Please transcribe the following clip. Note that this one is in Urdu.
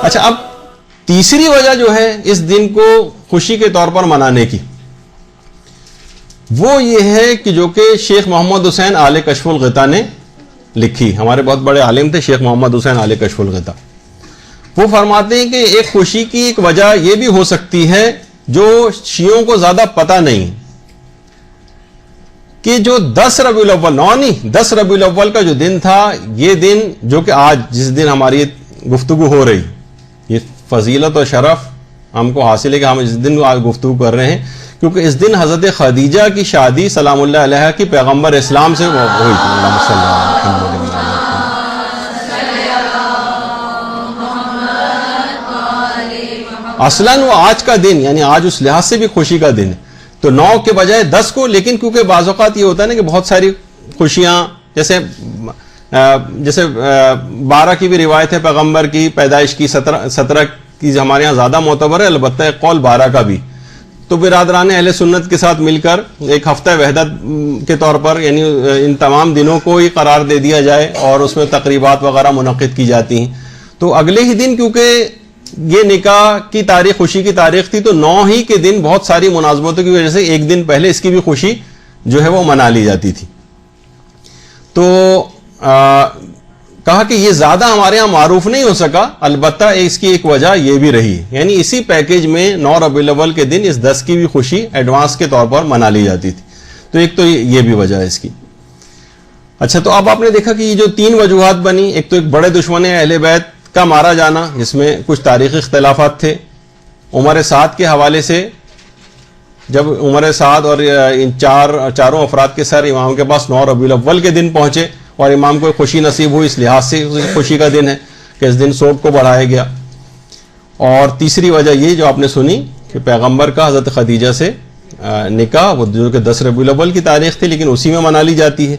اچھا، اب تیسری وجہ جو ہے اس دن کو خوشی کے طور پر منانے کی، وہ یہ ہے کہ جو کہ شیخ محمد حسین آل کشف الغطا نے لکھی. ہمارے بہت بڑے عالم تھے شیخ محمد حسین آل کشف الغطا. وہ فرماتے ہیں کہ ایک خوشی کی ایک وجہ یہ بھی ہو سکتی ہے جو شیعوں کو زیادہ پتہ نہیں، کہ جو 10 ربیع الاول، 9 نہیں 10 ربیع الاول کا جو دن تھا، یہ دن جو کہ آج جس دن ہماری گفتگو ہو رہی، یہ فضیلت و شرف ہم کو حاصل ہے کہ ہم اس دن آج گفتگو کر رہے ہیں، کیونکہ اس دن حضرت خدیجہ کی شادی سلام اللہ علیہ کی پیغمبر اسلام سے ہوئی تھی. اللہم صلی اللہ علیہ وسلم. اصلاً وہ آج کا دن، یعنی آج اس لحاظ سے بھی خوشی کا دن ہے، تو 9 کے بجائے 10 کو. لیکن کیونکہ بعض اوقات یہ ہوتا ہے نا کہ بہت ساری خوشیاں، جیسے 12 کی بھی روایت ہے پیغمبر کی پیدائش کی، 17 کی ہمارے ہاں زیادہ معتبر ہے، البتہ ایک قول 12 کا بھی. تو برادران اہل سنت کے ساتھ مل کر ایک ہفتہ وحدت کے طور پر، یعنی ان تمام دنوں کو ہی قرار دے دیا جائے اور اس میں تقریبات وغیرہ منعقد کی جاتی ہیں. تو اگلے ہی دن کیونکہ یہ نکاح کی تاریخ، خوشی کی تاریخ تھی، تو 9 ہی کے دن بہت ساری مناسبتوں کی وجہ سے ایک دن پہلے اس کی بھی خوشی جو ہے وہ منا لی جاتی تھی. تو کہا کہ یہ زیادہ ہمارے ہاں معروف نہیں ہو سکا، البتہ اس کی ایک وجہ یہ بھی رہی، یعنی اسی پیکیج میں 9 ربیع الاول کے دن اس 10 کی بھی خوشی ایڈوانس کے طور پر منا لی جاتی تھی. تو ایک تو یہ بھی وجہ ہے اس کی. اچھا، تو اب آپ نے دیکھا کہ یہ جو 3 وجوہات بنی، ایک تو ایک بڑے دشمن اہل بیت کا مارا جانا، جس میں کچھ تاریخی اختلافات تھے. عمر سعد کے حوالے سے، جب عمر سعد اور ان چاروں افراد کے سر امام کے پاس 9 ربیع الاول کے دن پہنچے اور امام کو خوشی نصیب ہوئی، اس لحاظ سے خوشی کا دن ہے کہ اس دن سوگ کو بڑھایا گیا. اور تیسری وجہ یہ جو آپ نے سنی کہ پیغمبر کا حضرت خدیجہ سے نکاح، وہ جو کہ 10 ربیع الاول کی تاریخ تھی لیکن اسی میں منا لی جاتی ہے.